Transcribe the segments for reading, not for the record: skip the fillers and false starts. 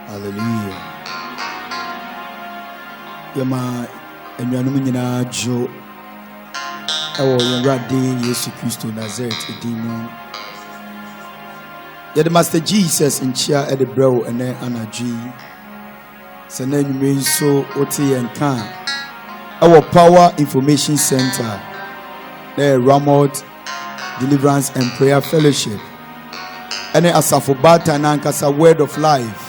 Hallelujah. Yama enuanum nyina jo ewo yenrade Yesu Kristo Nazareth edimu. Yede Master Jesus in chia at the bro ene anaji. Sene nyume so oti yenka. Our Power Information Center. The Ramot Deliverance and Prayer Fellowship. Ene asafobata na nkasa Word of Life.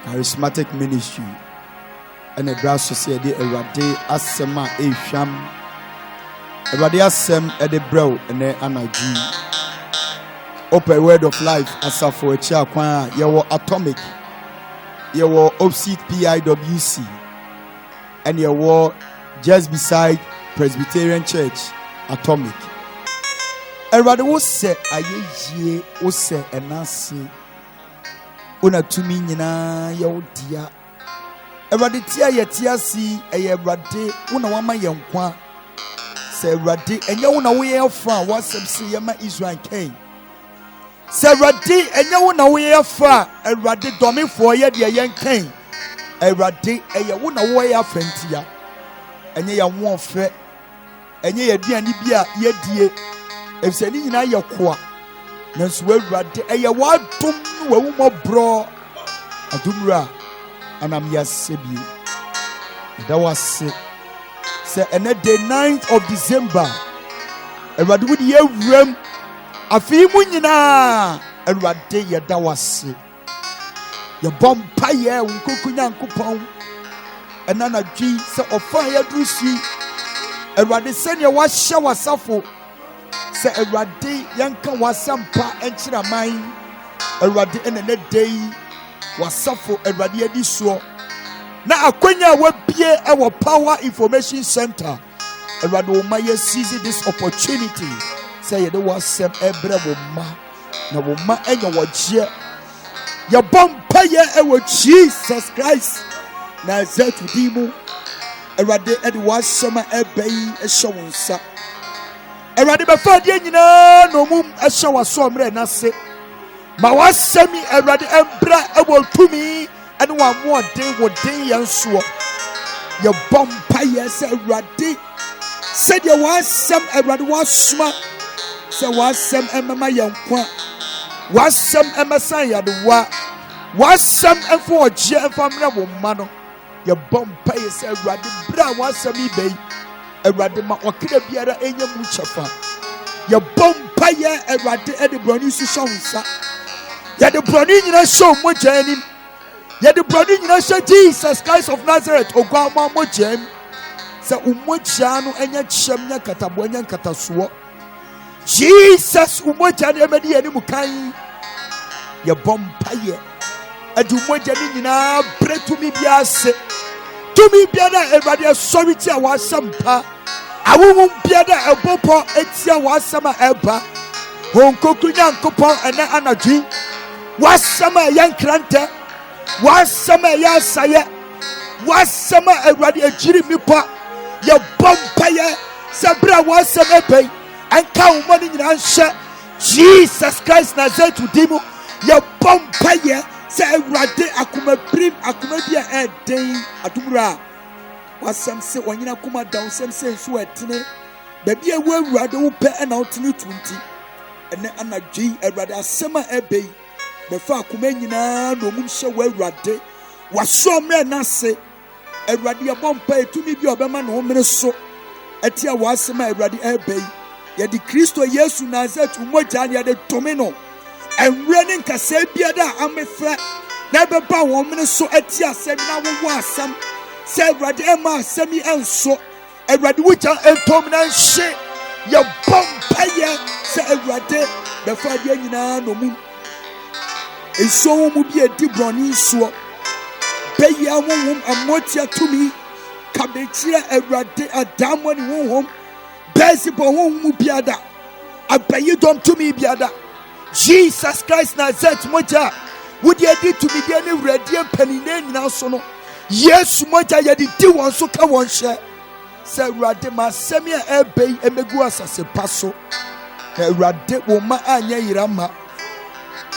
Charismatic Ministry and a brass society Erade Asema Esham Erade Asem Edebro and Anaji Open Word of Life Asafo Echa Kwa Yawo Atomic Yawo Opsit PIWC and Yawo just beside Presbyterian Church Atomic Erade wo se aye wo se enase Una tumi nyina yaudia Erade tia yetia si Erade una wama yenkwa Se Erade enya una we fa wasem se yema Israel ken Se Erade enya una we fa Erade domifo ye de yenken Erade eye una wo ye afantia enye ya wo fe enye ye duani bia ye die efse ni nyina ye koa nanso Erade eye wadom wawu mobro adumra anam yasebi that was say ene day 9th of December Erade wudi yewrem afi mu nyina Erade ye da wase ye bompa ye nkokunya nkopon enana dwi se ofa ye drusi Erade se ne wa hye wasafo se Erade yanka wasampa enchiraman Erade ene ne day wasafo Erade adi so na akwanya wabie ewo Power Information Center Erade wo ma ye seize this opportunity say ye de wasem ebre wo ma na wo ma enya wogye ye bompa ye ewo Jesus Christ na zetu dimu Erade edi wasem ebai ehye wo nsa Erade be fa de nyina no mum ehye waso mre na se ma wasemi Erade embra ewo tumi ene wa mo den wo den yanso ye bompa ye se Erade said ye wasem Erade wasuma se wasem emama yankwa wasem emasa yadewa wasem efo ogye efamre wo ma no ye bompa ye se Erade bra wasem ibei Erade ma okira biara enya mu chefa ye bompa ye Erade ede broni su shonsa ye de broni nyina show mo jani ye de broni nyina show Jesus Christ of Nazareth ogwa mo jani se umoja no enya kyem nya katabo enya kataso Jesus umoja no emedi ani mukan ye bompa ye adu umoja ni nyina bretumi biase tumi biada Erade sorry ti awasampa awum biada ebopo etia wasama eba honkokunya nkopon ene anadwi wasama yankrante wasama yasaye wasama Erade ejiri mipa ye bompa ye sabra wasama ebe anka umani nyina nhye Jesus Christ Nazareth dimu ye bompa ye se Erade akuma prim akuma bia eden adumra wasam se wanyina kuma down sem se so etene da bia wo Erade wo pe na otene tunti ene anadwi Erade asema ebe be fa akuma nyina no mum hye wo Erade waso mre na se Erade ye bompa etumi bia obema no mre so etia wasema Erade ebe ye di Kristo Yesu Nazareth umoja ya de domino enwre ne nkasa bia da amefra na beba wo mne so etia asem na wo asam Say Radi Emma Semi and so a Radiwita and Tomnan shit. Your bumpire say Radi the Fabian no moon. And so will be a deep running swap. Pay your womb and motia to me. Kabetia a Radi a damn one home. Baseball won't be other. I pay you don't to me, Biada. Jesus Christ Nazareth Moja. Would you did to me any radiant penny now sono? Yes, Moja, you did one so come on share. Say Radima Semia Ebe Emeguas as a passo. A Radet woman Anya Irama.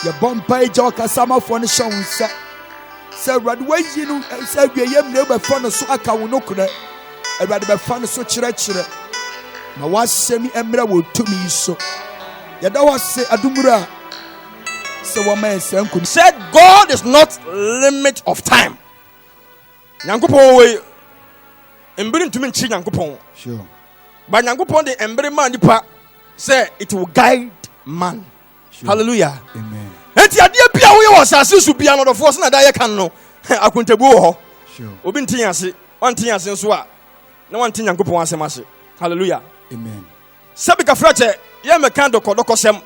Your bumpy joker summer for the show. Say Radway, you know, said we have never found a so I can no credit. I rather found a so church. Now, what semi emra will to me so. Yada was say Adumura. So one man said, God is not limit of time. Yankupon way embring to me Yankupon. Sure. But Yankupon the embry man nipa say it will guide man. Sure. Hallelujah. Amen. And the idea be away was as to be another force na that can know. I couldn't go. Sure. Obin Tiasi, one thing as in Swa. No one thing Yankupon asemasi. Hallelujah. Amen. Sabika frate, Yamakan dokosem.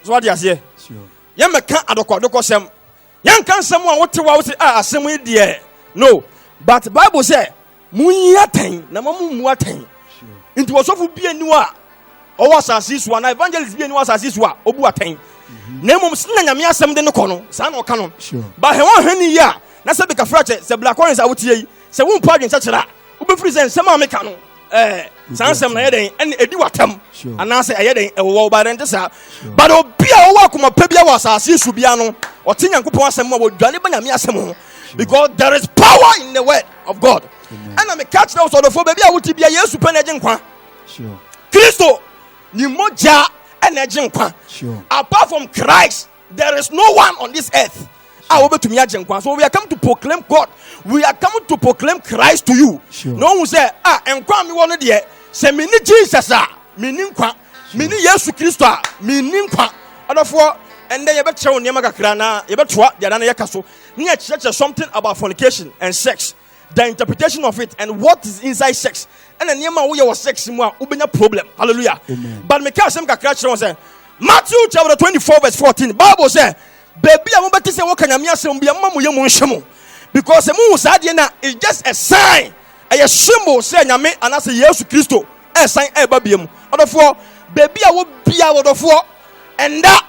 So what you say? Sure. Yamakan adokosem. Yan can someone what to assembly dear. No. But the Bible says, Munyaten, Namamuaten. It was of be a newer. Or was as this one, evangelist being was as this one, Obuaten. Name Snamia Sam de Nocono, San or Canon. Sure. But her 1 year, Nasabika frate, the black ones out here, so won't pardon such a lot. Uber present some Americano. Sansam na yeden and edi watam anase ayeden e wo ba den tesa but obi a wo akoma pabia was asase bia no ote Nyankopon asem wo dwane ba nyame asem ho because there is power in the word of God. And I'm a catch now so the baby a wuti bia Yesu pe na agye nkwa sure Kristo ni moja and agye nkwa sure apart from Christ there is no one on this earth. So we are coming to proclaim God. We are coming to proclaim Christ to you. Sure. No one say, and me one day. Say me ni Jesus meaning kwa, me ni Yesu Christo meaning kwa. Therefore, and then you better show niema kakra na, you better twa the adana yakaso. Ni a church something about fornication and sex, the interpretation of it and what is inside sex. And then niema wo was sex mo ubenya problem. Hallelujah. Amen. But me ka sem kakra chiro say Matthew chapter 24 verse 14. Bible say baby, I'm about to say what can I mean? Because the moon said, it's just a sign, a symbol saying, I and I say, yes, Christo, a sign, a babium. Therefore, baby, I will be out of war, and that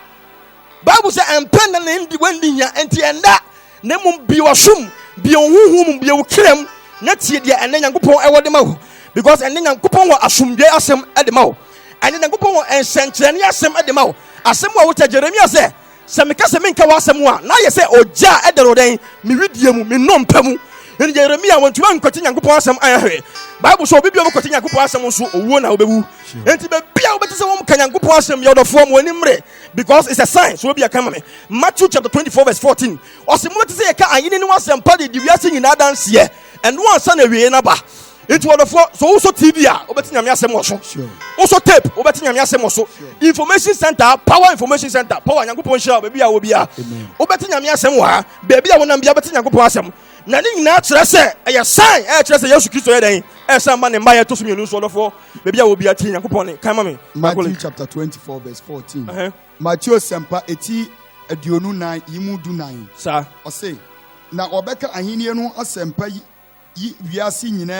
Bible says, I'm pending in the wending ya, and that name be your shum, be your womb, be your crem, not yet, and then you go on the mouth. Because and then you go on assume they are some at the mouth, and then you go on and send some at the mouth. As someone would tell Jeremiah say, Samika Minka was someone. Now you say, oh, ja, at the road, Miridium, me non pemu. And Jeremiah went to continue to pass some iron. Bible so be able to continue to pass some one out of you. And to be able to say, can you pass some other form when imre? Because it's a sign, so be a camera. Matthew chapter 24, verse 14. Or some to say, I didn't want some party, we are singing that dance here. And one son of Vienna. It was the so also TV, also tape, information center, power information center, power Yankupon share, baby, I will be a baby, I want to be able to Yankupon. Nothing natural, say, a sign, I trust a Yesu Christo, and some man in my to me, lose all of four, baby, I will be a teen Yankupon. Come on, Matthew chapter 24, verse 14. Matthew Sempa, eti, a dionu 9, Yimu do 9, sir, or say, now Obeka Ahiniano, a Sempa, we are seeing in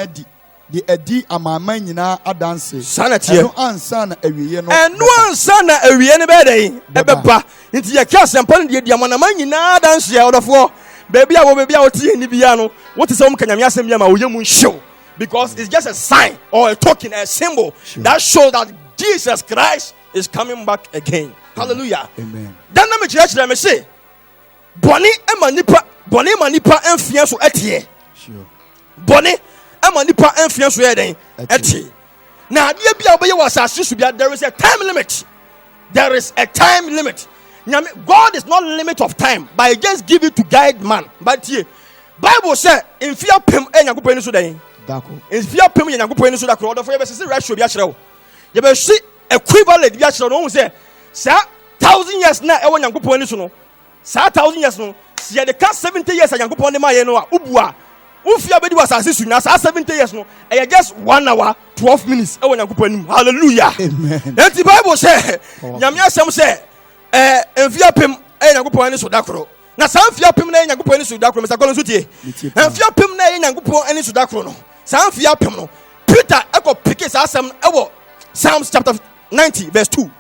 the edi amama nyina adanse sanati no ansa na awiye no eno ansa na awiye ne bede ebeba nti ye ka sempa de amanama nyina adanse odofo baby a wo tie ni bia no what is some kanyame asem bia ma wo yemu show because it's just a sign or a token, a symbol that shows that Jesus Christ is coming back again. Hallelujah. Amen. Then let me church them say boni manipa enfia so etie sure boni manipa enfia so eden etie na dia bia obeye was asisi bia there is a time limit. There is a time limit. God is not limit of time, but he just give it to guide man. But here Bible say in fear pem Nyankopon ni so den dako in fear pem Nyankopon ni so dako do for you be say ratio bia kire wo you be see equivalent bia kire no say 1,000 years na e wo Nyankopon ni so no 1,000 years no see the cast 70 years Nyankopon ni ma ye no a ubua Ufia bedi was assist na 70 years no. Just 1 hour 12 minutes. E wo Nyankopon anim. Hallelujah. Amen. And the Bible say, Nyame asem say, enfia pem e Nyankopon ani so dakro. Na san fia pem na Nyankopon ani so dakro. Mr. Kolonso tie. Enfia pem na Nyankopon ani so dakro no. San fia pem no. Peter eko pick sa asem e wo Psalms chapter 90 verse 2.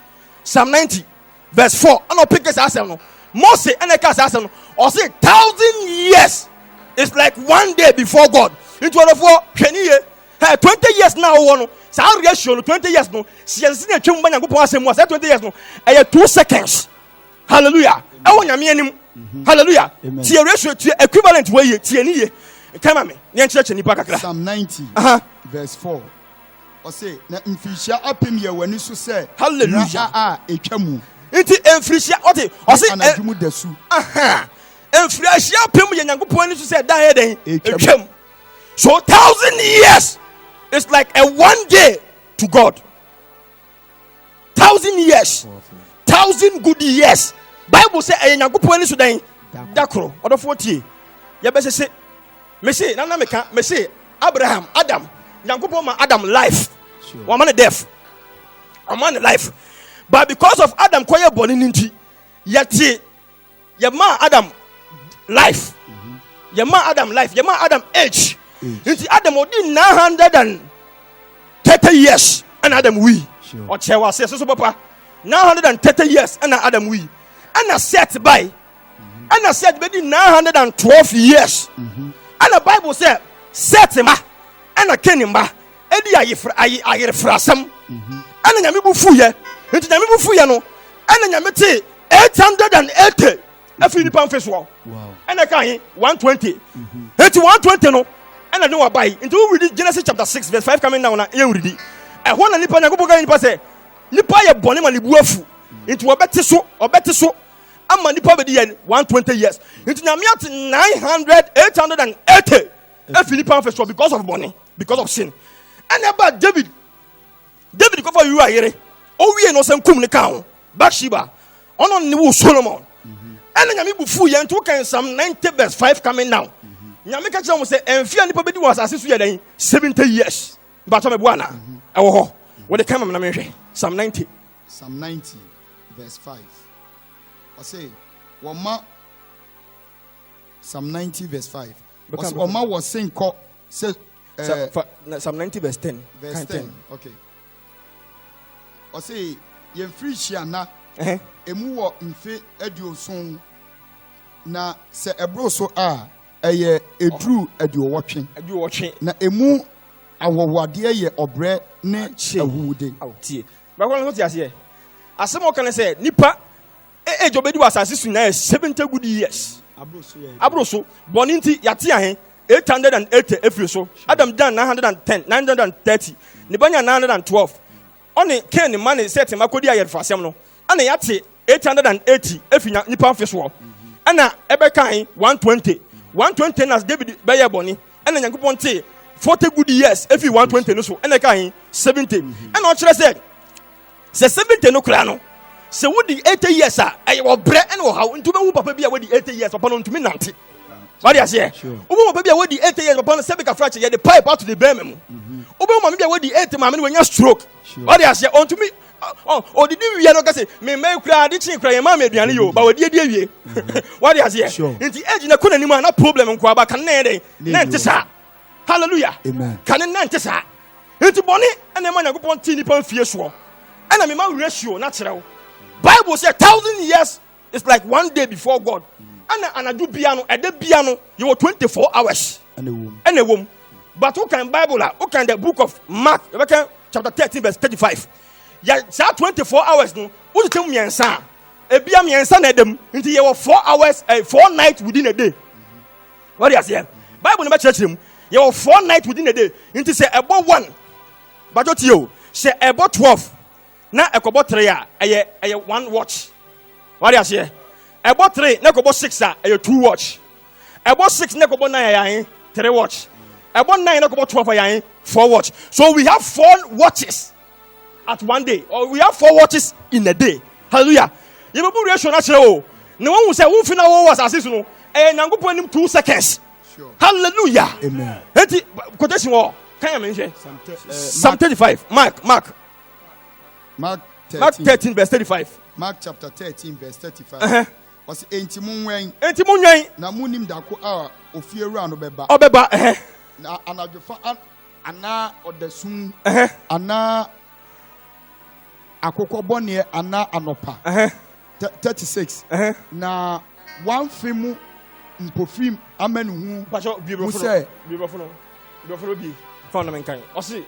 Psalm 90 verse 4. Ano pick sa asem no. Moses eneka sa asem no. Or say 1,000 years is like 1 day before God. Into other for 20 years now one. Sa ratio 20 years no. Si yensi na twem ba Nyankopon asem mo. Say 20 years no. 2 seconds. Hallelujah. E wo Nyame anim. Hallelujah. Ti ratio equivalent way ti ani ye. Come on me. Yen church nipa kakra. Psalm 90 verse 4. O say na mfirihia apem ye wani so say. Hallelujah. Etwamu. Inti emfirihia ote. O say anadumu dasu. Emfirihia apem ye Nyankopon ani so say da he den. Etwam. So 1,000 years is like a 1 day to God. 1,000 years. 1,000 good years. Bible say e Nyankopon ani so den. Dakro. Odo 40. Ye be say me say na meka me say Abraham, Adam, Nyankopon ma Adam life. One man death. A man life. But because of Adam koye boni nti, yet ye ma Adam life. Ye ma Adam life. Ye ma Adam age. Nti Adam odi 930 years and Adam we. Or chewa say so papa. 930 years and Adam we. And a set by. And a set by 912 years. And the Bible said, set him and a kenimba. Edi aye frasam. And a yamibu fuye. Into yamibu fuye no. And a yamete 880. A Philippan face wall. And a kai 120. Into 120 no. And I know a buy. Into we read Genesis chapter 6 verse 5 coming down. You read it. I want a nipa nagoboga nipa say. Nipa ye boni mani buafu. Into a better so or better so. I'm a nipa bedi 120 years. Into Namiat 880. A Philippan face wall because of money, because of sin. And about David cover you are here. Oh, we no some kum ne town. Bathsheba. On new Solomon. And then Yami Bufu yan took some 90 verse 5 coming down. Yamika Cham say, and fear nipa bedi was assist you 70 years. But I'm a buana. Oh, what the camera na Psalm 90. Psalm 90 verse 5. I say, Wama Psalm 90 verse 5. Wama was saying say Psalm 90 verse 10. Verse 10. Okay. I say, Yen free shiana, emu wo mfe aduoson na se ebro so a eye edru aduowotwe. Na emu awowade ye obre ne ahude. Tie. Ba kwa nti ase. Asem o kan say nipa ejobedi was asisi na 70 good years. Abroso boni nti yate ahen 880 every so. Adam dan 910, 930. Nibanya 912. Oni Ken the man set him akodi ayed for asem no. Ana yate 880 efinya nipa feso. Ana ebekan 120. 120 as David beye boni. Ana Nyankopon te 40 good years efi 120 no so. Ana kan 70. Ana o kire say 70 no kura no. Se wodi 80 years a aye wo bre ene wo haw ntube wu papa bia wodi 80 years papa no ntumi nante. What you say? Ubu papa bia wodi 80 years papa no sebeka fracture ye the pipe out to the bema mu. Ubu mama bia wodi 80 mama no wanya stroke. What you say? Ontumi o didi wi no ka say me kura di chin kura ye mama aduane yo ba wodi adi awie. What you say? Nti age na kona nimu na problem nko aba kan na den na nte sa. Hallelujah. Amen. Kan na nte sa. Nti boni ene ma Nyankopon ti nipa fie so. Ena me ma ratio na kire wo. Bible says 1,000 years is like 1 day before God. And anadu biano, ede biano, you were 24 hours. And a womb. But who can Bible? Who can the book of Mark, chapter 13, verse 35? Ya 24 hours no. Who tell me answer? E bia me answer na dem. Until you were 4 hours, 4 nights within a day. What do you say? Bible no church him. You were 4 nights within a day. Until say about 1. But what you say about 12. Na ekobo 3 aye 1 watch. What do you say? About 3 na ekobo 6 aye 2 watch. About 6 na ekobo 9 aye 3 watch. About 9 na ekobo 12 aye 4 watch. So we have 4 watches at 1 day, or we have 4 watches in a day. Hallelujah. You be ratio na kire o. Na won say won fina wo was assist no. Nyankopon nim 2 seconds. Sure. Hallelujah. Amen. Quotation war. Can you mention? Psalm 35. Mark 13 verse 35. Mark chapter 13 verse 35. Was enti munwen. Na munim dako a ofiewura no beba. Obeba Na anadwofa ana odasum ana akokobone ana anopa. 36. Na one film mpofim amenu hu. Pacho bibrofo bi. Found them in kind. Osi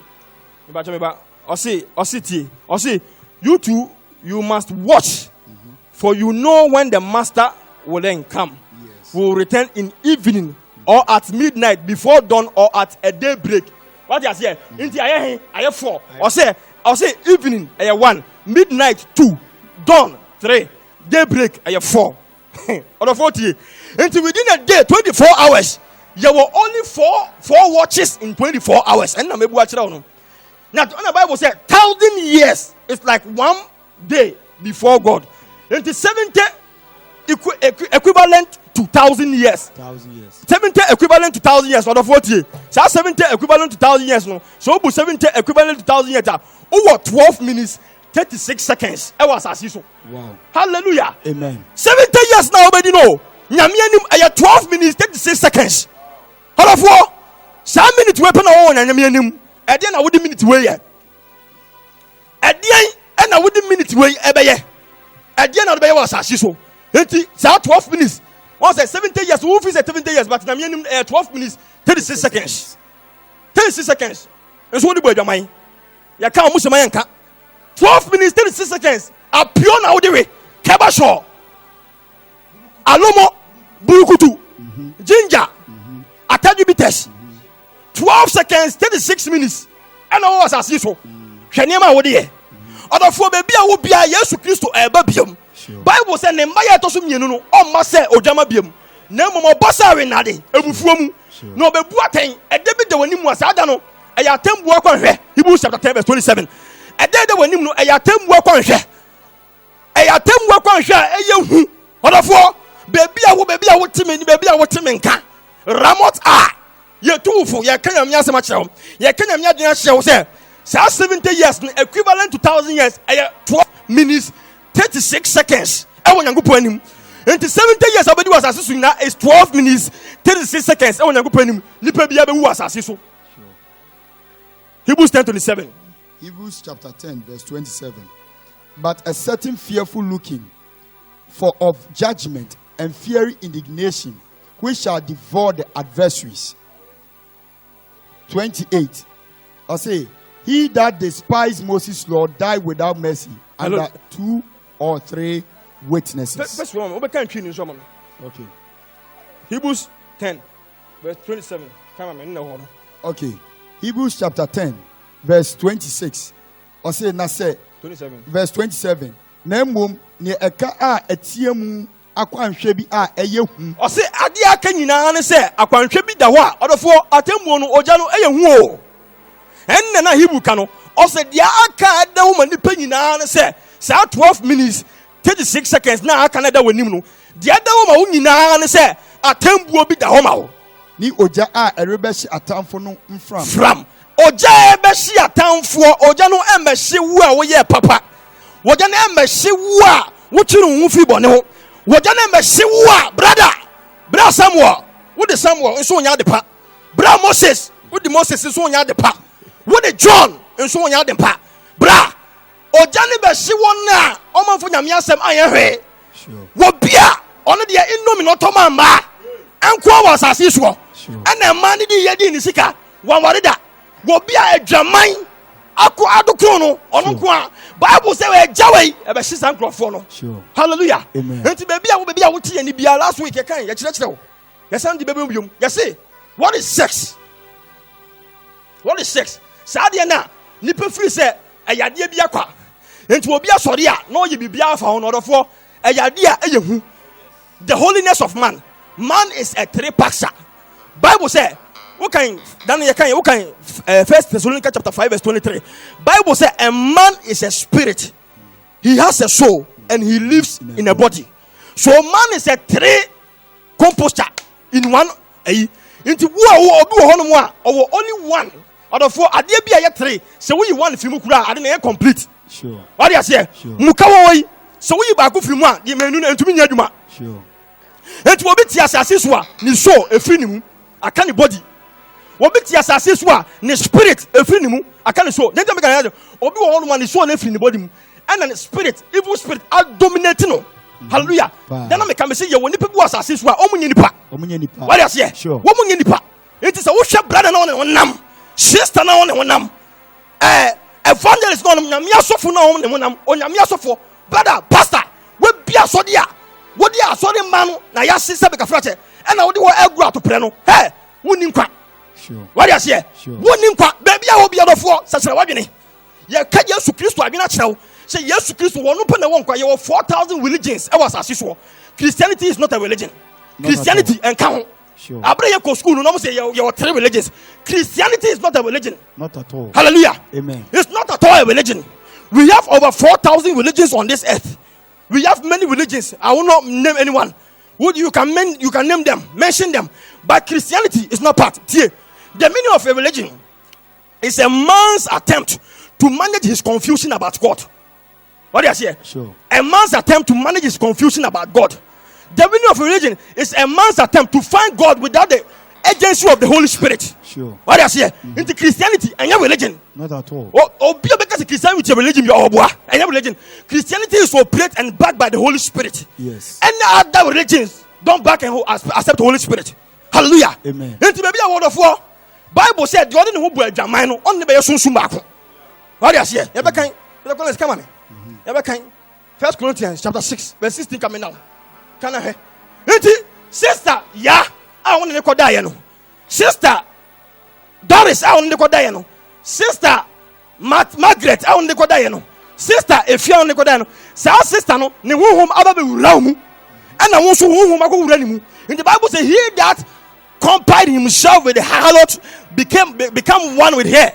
you too, you must watch, for you know when the master will then come. Yes. Will return in evening or at midnight, before dawn or at a daybreak. What you say? Into I 4. Or say evening 1, midnight 2, dawn 3, daybreak 4. Or 40. Until within a day, 24 hours. There were only four watches in 24 hours. And I'm able to watch it on. Now, the Bible says 1,000 years is like 1 day before God. And the 70 equivalent to 1,000 years. 1,000 years. 70 equivalent to 1,000 years. Or 40. So 70 equivalent to 1,000 years. No. So 70 equivalent to 1,000 years. Over 12 minutes, 36 seconds. Wow. Hallelujah. Amen. 70 years now, already know. 12 minutes, 36 seconds. How of war? Some minutes weapon on and Yamianim. At the end, I wouldn't minute way yet. At the end, I wouldn't minute way ever yet. At the end of the day, was as usual. 12 minutes. Once 70 years, who is 70 years, but Yamianim 12 minutes, 36 seconds. 36 seconds. That's what the boy, Jamai. You can't move Mayanka. 12 minutes, 36 seconds. A pure now, the way. Kabashaw. Alomo. Burukutu. Ginger. Atajubites. 12 seconds, 36 minutes. And I was as usual. Shanema would here. Other for baby, I will be a yes to Christo a babium. Bible said, Nemaya Tosum Yenu, or Massa or Jamabium. No more Bossa in Nadi, a Buffum. No, but Buatain, a debit when him was Adano, a yatem work on her. Hebrews chapter 10, verse 27. A day when him, a yatem work on her. A yatem work on her, a young. Other for baby, I will be a what Timmy, baby, I will Timmy. Ramot ah, ye too for ye can am yas much. Ye can am yas shall say 70 years equivalent to 1,000 years, 12 minutes 36 seconds. I want to go point him. And 70 years somebody was assessing now is 12 minutes 36 seconds. I want to go point him. Lipe be able was assessing. Hebrews 10:27. Hebrews chapter 10, verse 27. But a certain fearful looking for of judgment and fiery indignation, which shall devour the adversaries. 28. I say, he that despised Moses' law died without mercy under 2 or 3 witnesses. First one, okay. Hebrews 10, verse 27. Come on, okay. Hebrews chapter 10, verse 26. I say, na say 27. Verse 27. Nemum ne eka a etiemu akwanhwe bi a eye hu. O se ade aka nyina ne se akwanhwe bi da ho a odofo atemmuo no ogya no eye hu o. Enne na Hebrew ka no o se dia aka da ho manipa nyina ne se sa 12 minutes 36 seconds na aka na da wanim no dia da ho ma wo nyina ne se atembuo bi da ho ma wo. Ni ogya a erebeshi atamfo no mfram. From ogya ebeshi atamfo ogya no embeshi wu a wo ye papa. Ogya no embeshi wu a wo chiru hu fi bone ho. Ogya no embeshi wu a brother Samuel, wo de Samuel nso nya de pa. Brother Moses, wo de Moses nso nya de pa. Wo de John nso nya de pa. Bra ogya no beshi won na o manfo nyame asem ayehwe. Sure. Wo bia ono de innomi no to mamba. Enko was asisuo. And a man did ye in sika. One warida. Wo bia adwaman ako adoko no ono ko a Bible say we jawe e be hisa nkrofo no. Sure. Hallelujah. Amen. Enti baby a wo tie ni bia last week e kan ye kire kire wo. Ye san di baby biom. Ye say what is sex? What is sex? Sadia na nipa free say ayade bia kwa. Enti obi asori a no ye bibia afa ho no odofo ayade a eye hu. The holiness of man. Man is a three-paxer. Bible says, First Thessalonians chapter 5 verse 23. Bible says a man is a spirit. He has a soul and he lives in a body. So man is a three composter in one. Into wo obi wo hono mu a only one out of 4 ade bia ye 3 se wo yi one fi mu kura ade na ye complete. Sure. What do you say? Muka wo yi se wo yi ba ko fi mu a de menu na entumi nya adwuma. Sure. Enti obi ti asase so a ni so efiri ni mu aka ni body. Obi ti asase so a ni spirit efiri ni mu aka ni so. Nenta me kan ya obi wo hono mu ni so na efiri ni body mu. And then spirit, evil spirit are dominating. Hallelujah. Then I can say you when people was asase so a omunye nipa. What do you say? Sure. Omunye nipa. It is a worship brother na on nam. Sister na on nam. Evangelist no nyamia sofo na on nam. Onyamia sofo. Brother, pastor, we bia so dia. Wo dia so de man na ya sise be ka frache. E na wo de wo agru atopre no. Hey, woni nkwa. Sure. What do you say? Woni nkwa. Baby a wo bia dofo sesere wadwene. Ye ka Yesu Kristo adwena kyerɛw. Say Yesu Kristo wonu pe na won kwa ye 4,000 religions. E was asase. Christianity is not a religion. Christianity and count. Sure. Abre ye ko school no say you 3 religions. Christianity is not a religion. Not at all. Hallelujah. Amen. It's not at all a religion. We have over 4,000 religions on this earth. We have many religions. I will not name anyone. You can name them, mention them. But Christianity is not part. The meaning of a religion is a man's attempt to manage his confusion about God. What do you say? Sure. A man's attempt to manage his confusion about God. The meaning of religion is a man's attempt to find God without the agency of the Holy Spirit. Sure. What do you say? Into Christianity and your religion. Not at all. Because Christianity is religion, and your religion. Christianity is operated and backed by the Holy Spirit. Yes. Any other religions don't back and accept the Holy Spirit. Hallelujah. Amen. Into maybe a word of war. Bible said the other who were Jamino only by your soon sumaku. What do you say? Ever kind? Come on. Ever kind? 1 Corinthians chapter 6, verse 16 coming now. Can I hear? Sister, yeah, I want to die. Sister Doris, I want to die. Sister Margaret, I want to die. Sister, if you want to die, sister, no, ne whom other will allow me. And I want to whom I go running. In the Bible says, he that compared himself with the harlot become one with her.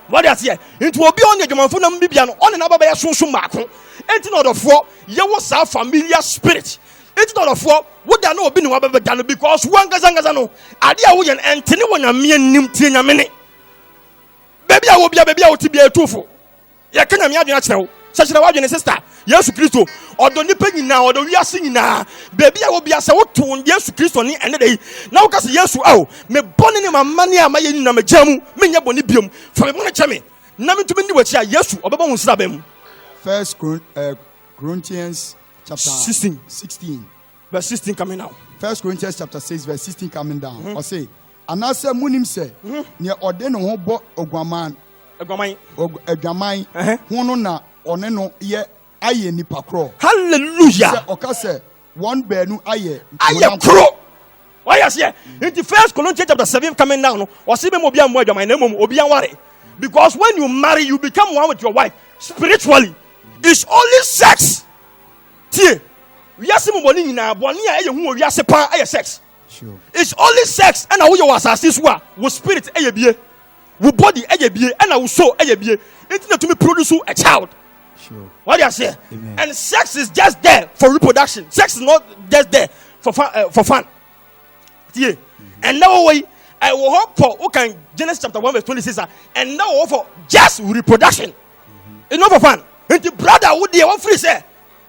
What does he? It will be on the German Bibian on another by a social mark. It's not of war, you was a familiar spirit. It's not of war, would I know been what done because one Gazangazano, Adia William and Tiniwan and me and Nimtina minute. Baby, I will be a baby out to be a tofu. Ya can I natural? Such a wife and sister. Yes, Christo, or don't depend now, or we are singing now. Baby, I will be a so to yes, Christo, and the day. Now, because yes, oh, me bonning in my money, my name, jamu, many bonibium, from a monachami. Nothing to me, what yes, or Babon Sabem. 1 Corinthians chapter 16. Verse 16 coming now. 1 Corinthians chapter 6, verse 16 coming down. Or say, and I say, Munim say, near ordain ho bo ogwaman. Egwamai hono na one no ye aye nipa kro. Hallelujah. Okase one beanu aye kro. Why you say in the 1 Corinthians chapter 7 coming down or see me obi amwa egwamai na mom obi anware. Because when you marry you become one with your wife spiritually. It's only sex. Tie. We are some boni na boni a ye hu we are sepa aye sex. Sure. It's only sex and how you was assist with spirit aye bie. With body bie and our soul bie. It's not to me produce a child. Sure. What do you say? Amen. And sex is just there for reproduction. Sex is not just there for fun. Yeah. And now I will hope for okay Genesis chapter 1 verse 26 and now for just reproduction. It's not for fun. And the brother would be one free say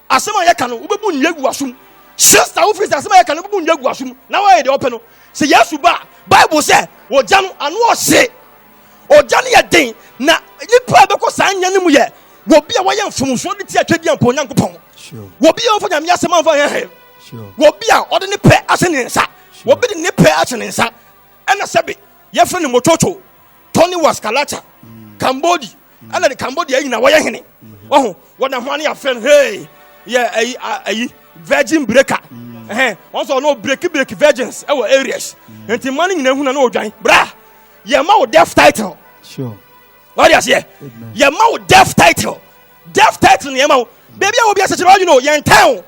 asema ya kanu ubebu nyegu asum. Sister who free say asema ya kanu ubebu nyegu asum. Now I dey open no. Say yes ba Bible say wo janu anu ose. Ojani ya den na nipa be ko san nya ne mu ye wo bia wo ye mfumso de ti atwadi ampo nyankopon. Sure. Wo bia wo fa nyam yasema fa he. Sure. Wo bia ode ne pe ase ne nsa. Wo bi de ne pe ase ne nsa. Ena sebe ye fe ne mototo. Tony was Kalata. Cambodia. Ana the Cambodia yin na wo ye hene. Oh, what na hwane ya friend hey. Yeah, virgin breaker. Also no break virgins our areas. Enti man nyina hu na no odwan. Bra. Ye ma wo death title. Sure. What do you say? Ye ma wo death title. Death title ne ma wo. Baby I will be a such you know, ye in town.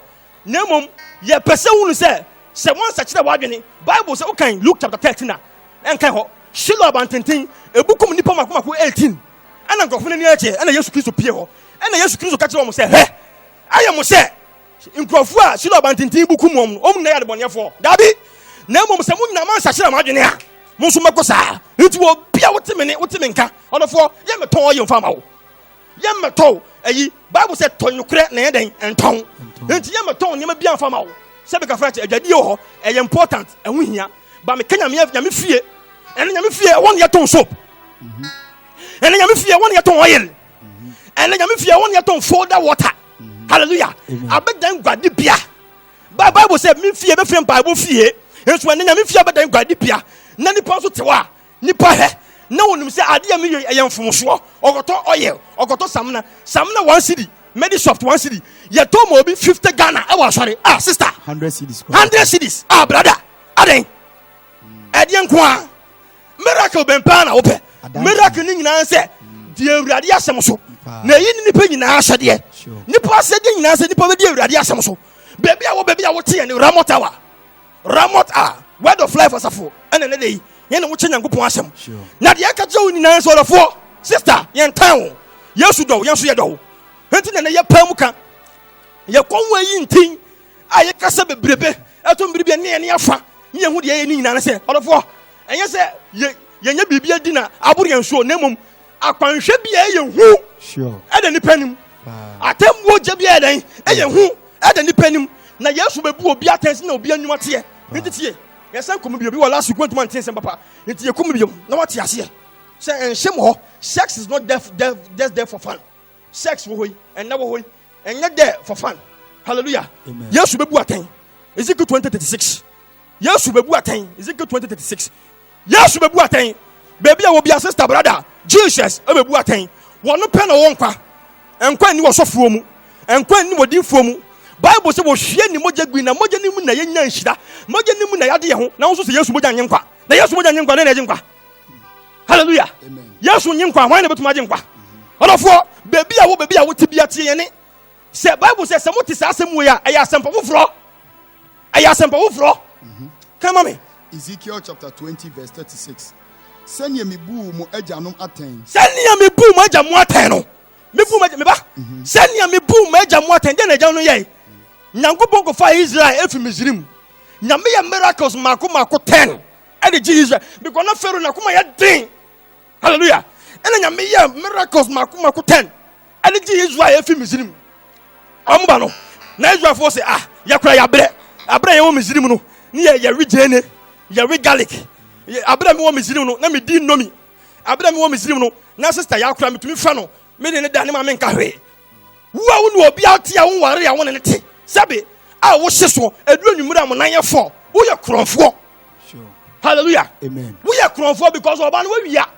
Ne mom ye pese hu say one such that wadwene. Bible say okay Luke chapter 13 na. Enkan ho. Shilo abantintin ebukum nipa makoma 18. Ana nkofune ni ache, ana Yesu Kristo pie ho. Ana Yesu Kristo ka kire mo say, "He, aye mo say nkrofu a shilo abantintin bukum om na ya de bonefo." Dabi. Na mom say munyina man sachira madwene a. Monsu Makosa, it will be a Utiminka, or the four, Yamato, you farmer. Yamato, a Bible said, Ton, Neden, and Tongue. Yamato, Yamabian farmer. Sebeka French, a jadio, a important, and we here, but me can yami fear, and yami fear 1 year ton soap. And yami fear 1 year ton oil. And yami fear 1 year ton folder water. Hallelujah. I bet them God the beer. Bible said, me fear, be friend Bible fear. It's when yami fear, but them God the beer. Nani pass to wa, nipa he. No one say, I dear me, I am from Shore, or got oil, or got Samna 1 city. Medisoft 1 city. You told me 50 Ghana. I was sorry. Sister. 100 cities. 100 cities. Brother. Aden. Edian Kwa. Miracle Bempana open. Miracle ning na say. Dear Radia Samoso. Na yin ni pe na asha de. Nipa se de na se nipa be dear Radia Samoso. Baby I will tea and Ramotawa. Ramota. Word of life was a fool. And another day. Yen wo chenyan kupon asem. Na de aka jo ni na so the four. Sister, yen town. Yesu do, yen so ye do. Henti na ye pamuka ye konwa yi ntin aye kasa bebrebe eto mbiribia ne afa ne hu de ye ni nyina se odofo enye se ye nya bibia di na aburu yenso na mum akwanhwe bia ye hu sure eda ni panim atemwo je bia eden ye hu eda ni panim na Yesu bebu obi atense na obi anwuma te henti tie ye san komu bi obi wala su kwantuma ntense papa henti ye komu bi na wate ase se enhye mo sex is not just there for fun. Sex wohoi and never wohoi and not there for fun. Hallelujah. Yes, we be atain. Ezekiel 20:36. Yes, we be atain. Ezekiel 20:36. Yes, we be atain. Baby, I will be a sister brother. Jesus, I will be atain. One pen or one qua. And when you was of room, and when you were deep from Bible said was she any moja gwina moja ni mu na yenya nshida moja ni mu na yade ho na so se Yesu moja nyenkwa na Yesu moja nyenkwa na nyenkwa. Hallelujah. Yesu nyenkwa hwan na betuma nyenkwa. Olofo baby a wo tibia tie yene se Bible says se moti sa asem we ya aya asempa wo fro come on me Ezekiel chapter 20 verse 36 senya mebu mu ajanom aten senya mebu mu ajamu aten no mebu me ba senya mebu mu ajamu aten de na ajamu no ye Nyankopon ko fa Israel efi Misrim nyame ya miracles mako 10 e de Jesus because na Pharaoh na kuma ya den. Hallelujah. And then you miracles maku 10. And the Israel efi Misrim. Amba no. Na Israel for say yakura ya bre. Abra ye wo Misrim no. Ni ya rejene. Ya re garlic. Abra me wo Misrim no. Na me di nomi. Abra me wo Misrim no. Na sister yakura me tumi fa no. Me ne da ne ma me nka hwe. Wo a wo no obi ate a wo ware a wo ne te. Sabe a wo hye so aduru nwumura mo nan ye fo. Wo ye kronfo. Hallelujah. Amen. We are crying because of we are.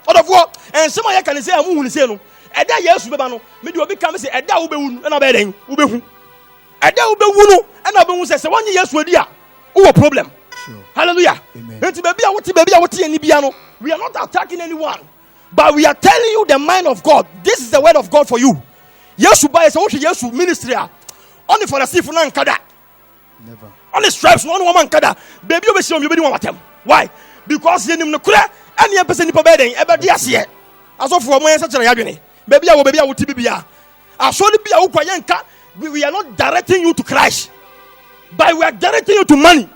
And some of you can say, I'm going to say, no. And that yes, we bano. Maybe we become say, and that will be and a bedding. And that will be wunu. And I will say, 1 year, we are. Who problem? Hallelujah. Amen. We are not attacking anyone, but we are telling you the mind of God. This is the word of God for you. Yes, you buy a yes, ministry. Only for the sea for Nankada. Never. Only stripes, one woman kada. Baby, you be see you be doing them. Why? Because you know kura any person ni pobeden ebe dia se aso for mo yensa kire yadwene baby a wo tibibia aso ni bia wo kwayenka we are not directing you to Christ, but we are directing you to money,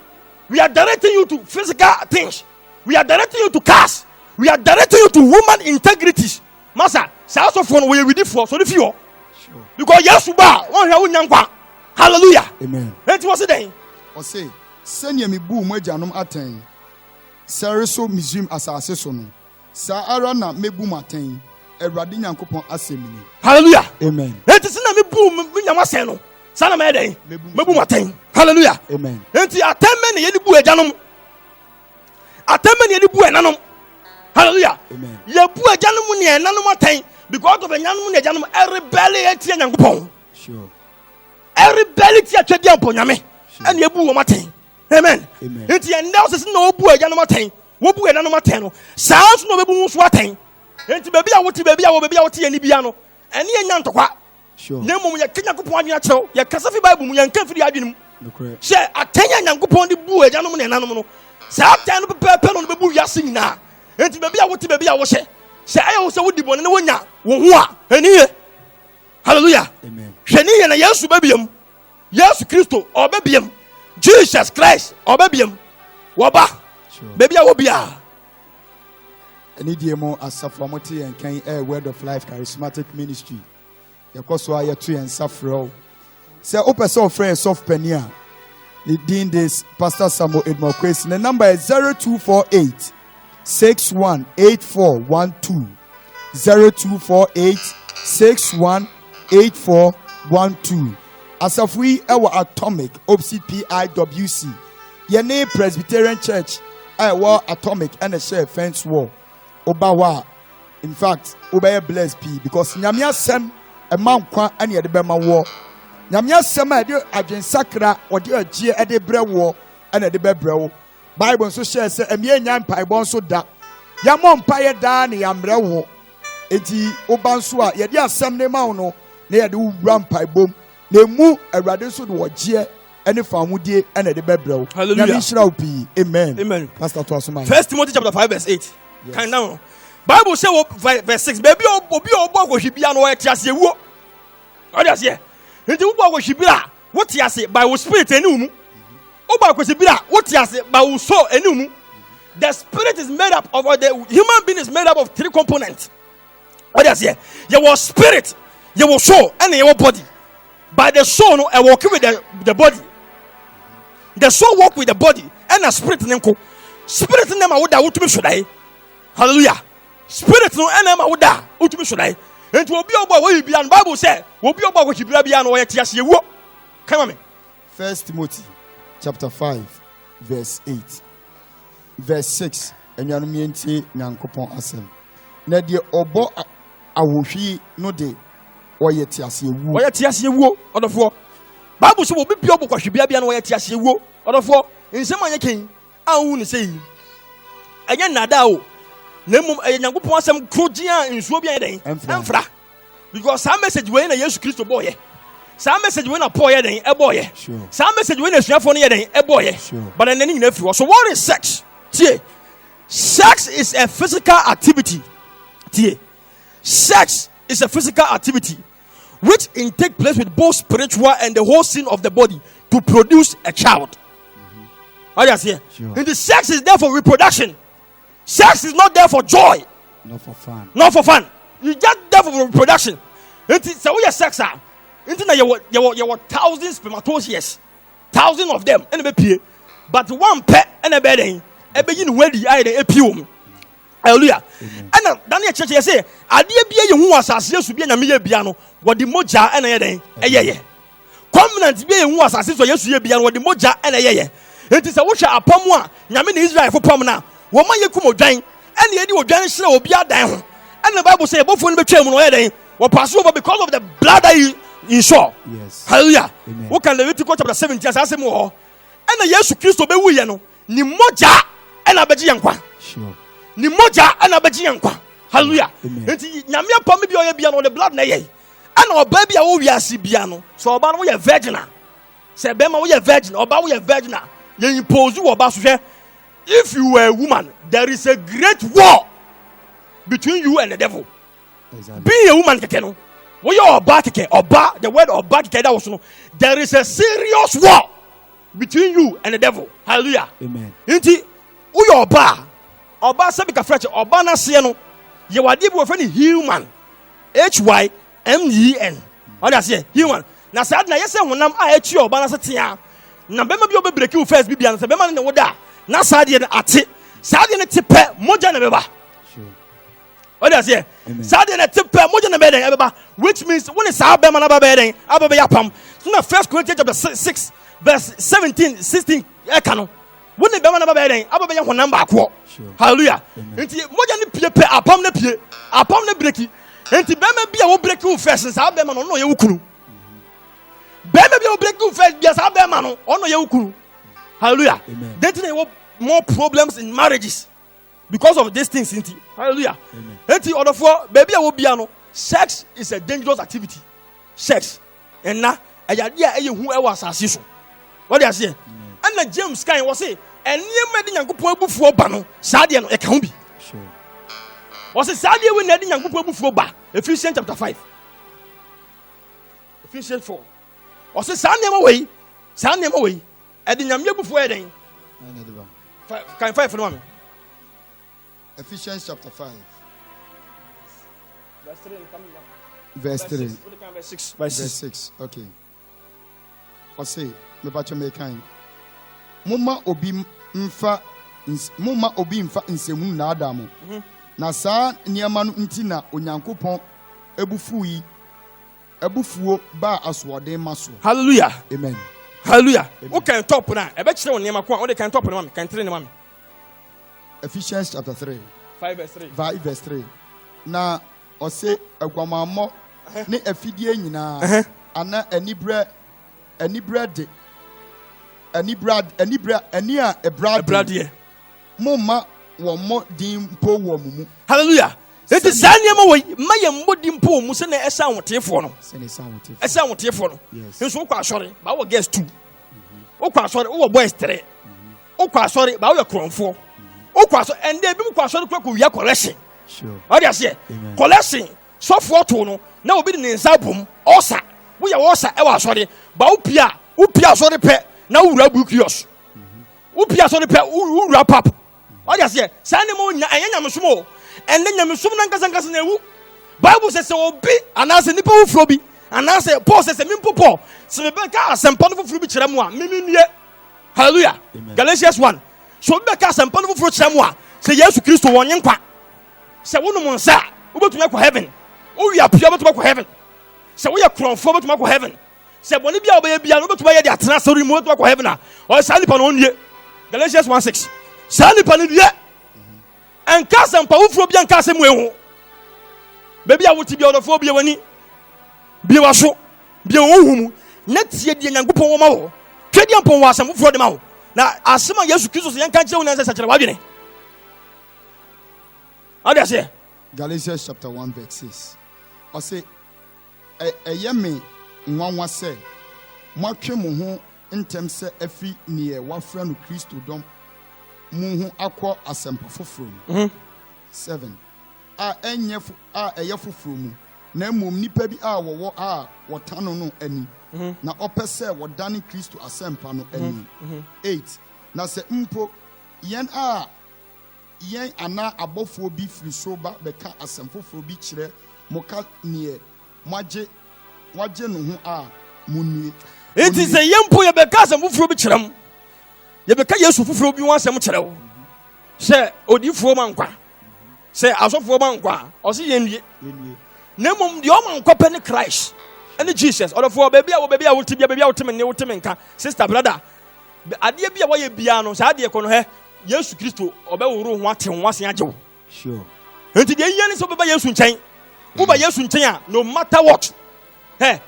we are directing you to physical things, we are directing you to cars, we are directing you to woman integrities. Masa say aso for we with for so the fear because yes ba won hwe wo nyankwa. Hallelujah. Amen. It was it then o say senya me bu mo ajanom aten Sareso Misrim asase so no sa ara na mebu maten Awurade Nyankopon asemini. Hallelujah. Amen. Enti sina mebu nyama sen no sana me den mebu maten. Hallelujah. Amen. Enti atemme ne yedi bu ajanom atemme ne yedi bu enanom. Hallelujah. Amen. Ye bu ajanom ne enanom aten because of enanom ne ajanom rebelli eti Nyankopon. Sure. Rebelli ti atwedi amponyame ene ye bu wo maten. Amen. Amen. Enti enda so na obu ajanom aten wo bu enanom aten no saa so no bebu nso aten. Enti baby a wote ye ni bia no ene ye nya ntokwa. Sure. Na mum ye Nyankopon adwena kyerɛw ye kasa fi Bible mu ye nka firi adwenum. Correct. She atenya Nyankopon de bu ajanom ne enanom no saa aten no pepe no bebu wiase nyina. Enti baby a wo hye se ayo se wo di bone ne wonya wo ho a eni ye. Hallelujah. Amen. Hwani ye na Yesu babiem. Yesu Kristo obabiem. Jesus Christ obabiem. Woba. Sure. Baby a wo bia. Any demo as Safamoti and Ken Air Word of Life Charismatic Ministry. Yakoso Ayatu and Safro. Say open so friend soft penia. The dean this Pastor Samuel Edmore Quest. The number is 0248 618412. 0248 618412. As of we our atomic opposite PIWC. Yene Presbyterian Church. I war atomic and a share fence wall. Obawa. In fact, Obaya blessed P because Nyamia Sem a mount kwa and the Bema war. Nyamia Sem a dear Adrian Sakra or dear G at the Bre war and at the Bebro. Bible so shares a mere yan pie bon so da. Yamon pie dan yambre war. Eti Obansua, Yadia Sem ne mauno, near the rampai boom. They move a radical war G. Any famudi and the Bebro. Hallelujah. Amen. Amen. Pastor Tosuma. 1 Timothy chapter 5 verse 8. Kind down. Bible say verse 6. Baby obi obo should be an way to say wo. What does here? Into obo should be what you say by spirit enum. Obo should be what you say by soul enum. The spirit is made up of the human being is made up of 3 components. What does here? Your spirit, your soul, and your body. By the soul, I walk with the body. The soul walk with the body and the spirit in them. Spirit in them I would die ultimate should I. Hallelujah. Spirit no and them I would die ultimate should I. And to be about what you be and Bible said, will be about what you be and what you walk. Come on. 1 Timothy chapter 5 verse 8. Verse 6. And you mean Yankopon Asem. Na de obo awohwi no de oyeti asewu. Oyeti asewu odofo. Bible say obi bi obo kwahwe bia na oyeti asewu odofo. Nsem anya ken awu ne sei. Anya nada o. Na mum Yankopon Asem krogia nsuo bia den. Emfra. Because some message wey na Yesu Kristo boye. Some message wey na Paul ye den e boye. Some message wey na suafo no ye den e boye. But then na free. So what is sex? See. Sex is a physical activity. Sex is a physical activity which in take place with both spiritual and the whole sin of the body to produce a child. Are you here? And the sex is there for reproduction. Sex is not there for joy. Not for fun. Not for fun. You just there for reproduction. So we are sex are. You were thousands spermatozoids, thousands of them, but one pet and a bedding. Hallelujah. And Daniel Church say, "Adie bia ye hu asase Yesu bia nyame ye bia no, wodi moja ena ye den eyeye. Covenant bia ye hu asase so Yesu ye bia no, wodi moja ena eyeye. Enti se wo hwe apam a nyame na Israel fo pam na, wo man ye kum odwan, ena ye di odwan hire obi adan ho. And the Bible say bofo no betwam no ye den, wo pass over because of the blood that you saw." Yes. Hallelujah. Wo kan Leviticus chapter 17 asase mu ho. Ena Yesu Kristo be wu ye no, ni moja ena beji yankwa. Sure. Ni moja ana beji yankwa. Hallelujah. Enti nyame apam bi oye bia no the blood na ye. Ana oba bia wo wiase bia no. So oba no ye virgin. Se be ma wo ye virgin, oba wo ye virgin. Ye impose wo oba so hwe. If you were a woman, there is a great war between you and the devil. Exactly. Being a woman keke no. Wo ye oba keke, oba, the word oba keke that was no. There is a serious war between you and the devil. Hallelujah. Amen. Enti wo ye oba Oba sabika French oba na se no ye wade bi wo fa ni human HYMEN oda se human na sad na yese honam a echi oba na se tia na bema bi obebreaki wo first bibia na se bema ne woda na sad ye ate sad ye ne tepe moja na beba sure oda se sad ye ne tepe moja na beden beba which means when is sad bema na beden ababa yapam so na 1 Corinthians chapter 6 verse 17 16 e kanu when the bema na beden ababa ye honam ba ko. Hallelujah. Enti moja ni pie apam na pie apam na breki enti bema bia wo breki wo first sa bema no no ye wukunu bema bia wo breki wo first bia sa bema no ono ye wukunu. Hallelujah. Then there were more problems in marriages because of these things enti. Hallelujah. Enti odofo baby a wo bia no sex is a dangerous activity. Sex and na ayade a ye hu e wa asase so. What do you say? And na James kan wo say and near Medi Yankupon Buffo Bano, Sadia no Ekambi. Sure. Was a Sadia when Nedi Yankupon Buffo Ba, Ephesians chapter 5. Ephesians 4. Was a Sunday away, Eddie Yamia before Edding. Can 5 for the moment. Ephesians chapter 5. Verse 3 coming down. Verse 3. Verse 6. Verse 6. Okay. What say? Me bacho me kind. Mumma obi mfa nsemu na Adamu. Na saa nneɛma no nti na Onyankopɔn ebufuo ba aswɔden maso. Hallelujah. Amen. Hallelujah. Who can top na? Ebe kyerɛ wo nneɛma ko a wo de kan top na ma me. Kan tre ne ma me. Ephesians chapter 3. 5 verse 3. 5 verse 3. Na ɔse agwamamɔ ne afidie nyinaa ana anibrɛ de ani a ebrade momma wɔn mo din mpo wɔ mu mu. Hallelujah. It is saa nneɛma wɔ yi ma yɛ mmɔdi mpo mu sɛ na ɛsɛ ahoteefoɔ no. Ɛsɛ ahoteefoɔ no. Nso wokɔ asɔre ba wɔ girls 2. Wokɔ asɔre wɔ boys 3. Wokɔ asɔre ba wɔ korɔmfoɔ. Wokɔ asɔre ɛnde ebi mu kɔ asɔre kɔ wia collection. Sure. Ɔde aseɛ. Collection sɔfoɔ to no na obi de ne nsa bom ɔsa. Woyɛ ɔsa ɛwɔ asɔre ba wo pia asɔre pɛ na wura bu kiosk. Wo pia asɔre pɛ wura pap. Ɔde aseɛ. Saa ne mo nya ɛnyɛ nyamesom. And then Yamisum Nankasankas Newu Bible says, "Obi, and as a nipple flobi, and as a Paul says, a mimpo Paul, so Rebecca, some powerful fruit Cheramua, Mimia, hallelujah, Galatians 1. So Rebecca, some powerful fruit Cheramua, say yes to Christ one young qua. Say one month, sir, over to make heaven. Oh, we are pure to make heaven. So we are crown forward to make heaven. Say, when you be able to buy the transfer remote to make heaven, or Sally Panonia, Galatians 1:6. Sally Panonia. And Casam Paufro and Casam Weho. Baby, I would be out of phobia when he be was so be a woman. Next year, the young Pomo, Kadian Pom was some for the mouth. Now, as some of yes, Christus and Kajan as such a wagon. How does it? Galatians chapter 1, verse 6. I say, a yummy one was say, Marchemo in terms of a fee near one friend of Christo Dom. Muhu akɔ asɛmpa foforɔ mu 7 a ɛyɛ foforɔ mu na mmom nipa bi a wɔwɔ a wɔtano no ani na ɔpɛ sɛ wɔdane Kristo asɛmpa no ani 8 na sɛ mpo yɛn ana abɔfoɔ bi firi so ba bɛka asɛm foforɔ bi kyerɛ moka neɛ moagye no ho a munnue it is a yempo yɛbɛka asɛm foforɔ bi kyerɛ mu yɛbɛka Yesu foforɔ bi wɔn asɛm kyerɛ wo sɛ odifoɔ ma nkwa sɛ asɔfoɔ ma nkwa ɔse yɛnwie na mmom deɛ ɔma nkwa pɛ ne Christ ɛne Jesus ɔdɔfoɔ baabi a wote bia baabi a wote me ne wote me nka sister brother adeɛ bi a wɔyɛ bia no saa adeɛ kɔ no hɛ Yesu Kristo ɔbɛworo ho ate ho asen agye wo Sure. enti deɛ yɛ ne sɛ wobɛba Yesu nkyɛn woba Yesu nkyɛn a no matter what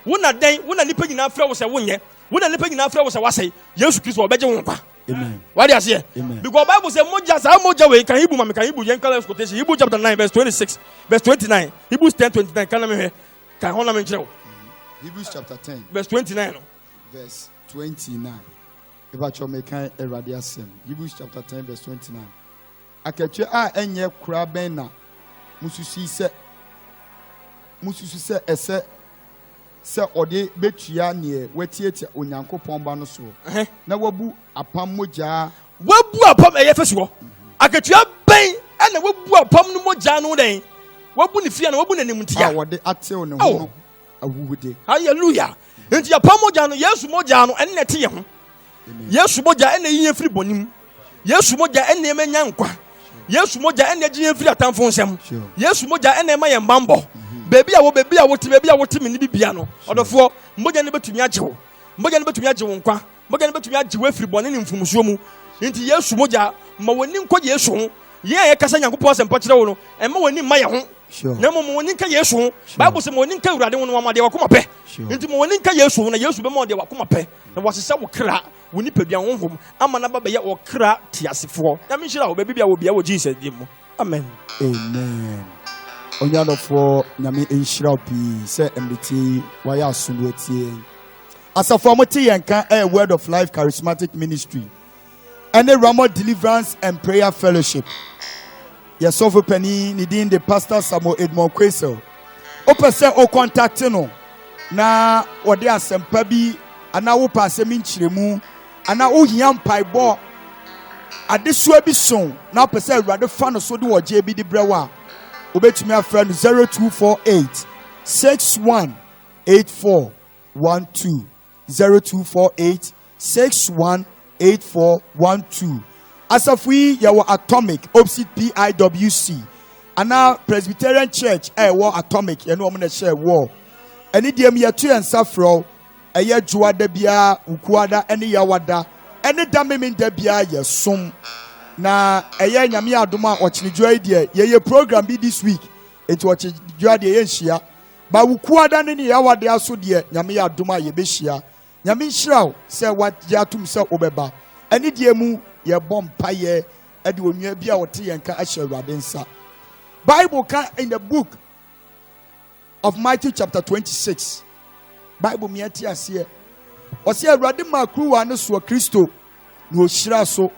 wona nipa nyinaa frɛ wo sɛ wonyɛ wona nipa nyinaa frɛ wo sɛ wasɛe Yesu Kristo ɔbɛgye wo nkwa. Amen. What do you say? Because Bible says moja way can Hebrew Yankala quotation Hebrew chapter 9 verse 26 verse 29 Hebrews 10:29 can hold me Hebrews chapter 10 verse 29 verse 29 about your mekan eradiasem Hebrews chapter 10 verse 29 akatwe a enye kura ben na mususu se ese se ode betua ne watietia Onyankopɔn ba no so na wabu apam mogya eye feso akatua ben na wabu apam no mogya no den wabu ne fia na wabu nanim tia wode atew ne ho awude hallelujah enti apam mogya no Yesu mogya no enne te ye ho Yesu mogya enne yin firi bonim Yesu mogya enne menya nkwa Yesu mogya enne gye firi atamfo nsem Yesu mogya enne ma ye mbambo baby a wote me ni bibia no odofo mogya ne betumi agye wo mogya ne betumi agye wo nkwa mogya ne betumi agye wo afiri bɔne ne mfumusuo mu nti Yesu mogya ma woni nkɔ Yesu ho ye kasa Nyankopɔn asɛmpa kyerɛ wo no ɛma woni ma ye ho na mo woni nka Yesu ho Bible sɛ mo woni nka Awurade ho no ma de wakoma pɛ nti mo woni nka Yesu ho na Yesu be ma de wakoma pɛ na wɔsesa wo kra wo nipa bia honhom ama na ba be ye wo kra tiasefoɔ na me nhyira wo baby bia wo bia wo Jesus dim mo amen Onyadofo nyame enhyira opi se MDT waya asunu etie asafo amote yenka Word of Life Charismatic Ministry and Ramo Deliverance and Prayer Fellowship yesofo pani nidin the Pastor Samuel Edmond Kwesel opese o contact no na wode asempa bi ana wo pa asem nkyiremu ana wo hia mpaibɔ adesua bi so na pese awurade fa no so de oje bi di brewa obetumi afra no 0248 618412 0248 618412 asafui yawo atomic opposite PIWC ana Presbyterian Church wo atomic ene o mo na share wo ene diem yeto ensafro eye juada bia ukuada ene yawada ene damemi da bia yesom na eye nyame adom a ochinijoa die ye program bi this week eto ochinijoa die ye nhia ba ukuada ne yawada aso die nyame adom a ye behia nyame nhiraw se wagya atum se obeba ene die mu ye bom paye e de onua bia wote yenka ahye awurade nsa Bible can in the book of Matthew chapter 26 Bible me ati ase o se awurade makruwa ne so Kristo no ohira so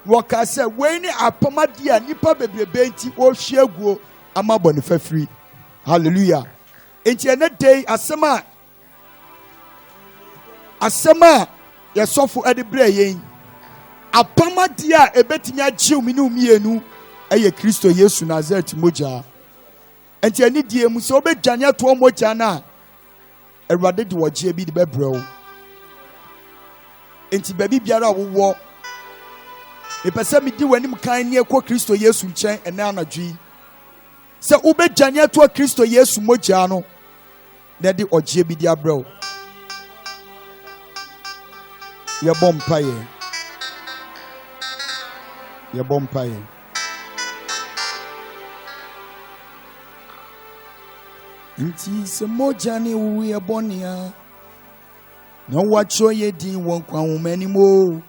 wo ka se we ni apamade a nipa bebrebe nti o hwiaguo ama bone fafiri hallelujah enti ene day asema yesofo ade bre yen apamade a ebetimi agyew mi ne umienu eye Kristo Yesu Nazareth moja enti ani die mu se obedwane ato moja na Awurade de woje bi de bebrɛw enti baby biara wo epese mi di wanim kan ne ekɔ Kristo Yesu nkyɛn ene anadwi se obedwane ato Kristo Yesu moja no na de oje bi de abrɛw ye bompaye Inti se moja ni uye bonia na wacho ye di won kwa umeni mo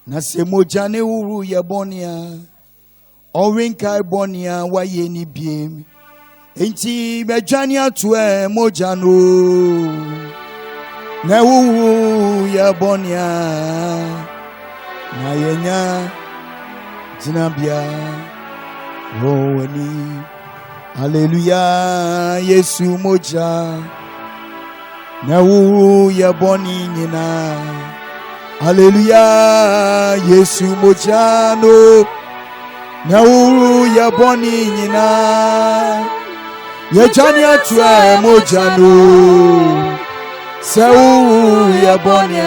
na se moja ni uru ye bonia orinka bonia wa ye ni biem inti mejani atue moja no na uru ye bonia na yenya jinabia roweni Hallelujah, Yesu moja na uru ya boni nyina. Hallelujah, Yesu moja no na uru ya boni nyina. Yejani atwa moja no se uru ya boni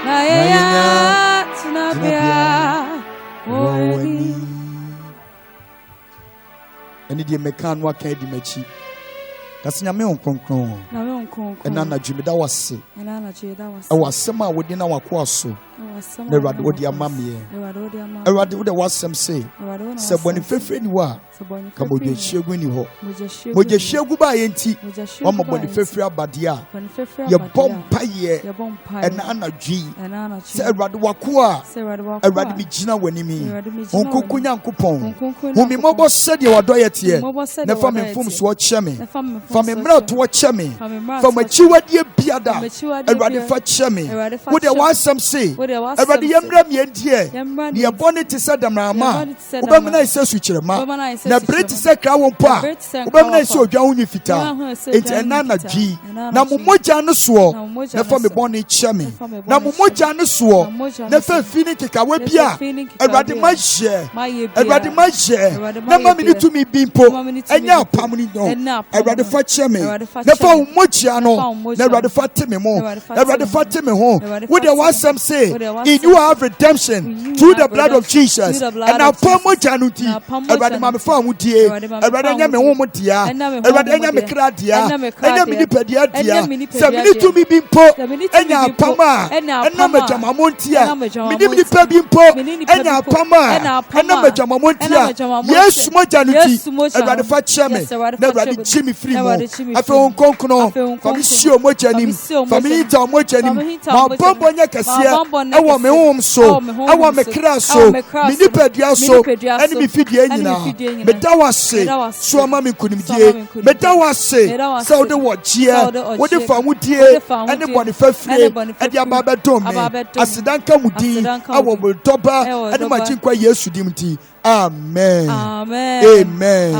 na yenya tunabia oweni. Eni die mekan wa kan di machi kasi nyame onkonkron ena na dwumeda wase awasem a wodi na wakoa so na Awurade wodi amamye Awurade wodi wasem se boni fefre ni wa ka moje hyegu ni ho moje hyegu ba yenti o mo boni fefre abade a ye bompa ye ena anadwi se Awurade wakoa Awurade bi gina wanimi onkonko nyankopon humi mobo sede wadoye tie na fa memfom so kyeme fa memra to kyeme fa machiwadie biada Awurade fa kyeme wo de wasem se Awurade yemra miendie ne yebone te se damrama wo ba mena ise su kyerema na breti se kra wo mpa wo ba mena ise odwa honyi fita enti ena na dwi na momoja no so na fa me bone kyeme na momoja no so na fa fini kekawa bia Awurade ma hye Awurade ma hye na ma me tumi bimpo enya pam ni no Awurade fa kyeme na fa momoja no na Awurade fa teme mo Awurade fa teme ho wo de wasem say in you have redemption through the blood of Jesus and now momoja no ti Awurade ma me fa mu die Awurade nya me ho mo dia Awurade nya me kra dia enya me nipadia dia se me tumi bimpo enya pama ena majama montia me nipa bimpo enya pama ena majama montia Yesu moja no ti Awurade fa kyeme na Awurade chimi free mo afa onkonkono fa me hio moja nim fa me nta moja nim ma bombo nya kase ewo me hom so ewo me kra so me nipadia so eni me fidie nyina me dawase so ama me kunimdie me dawase se wo de wogie wo de fa mudie eni bone fafire edi ababa dom me asidanka mudi awo mo doba eni ma chinkwa Yesu dimti amen amen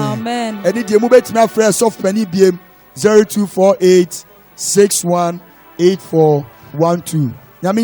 eni die mo betimi afre soft pani biem 0248 618412 nyame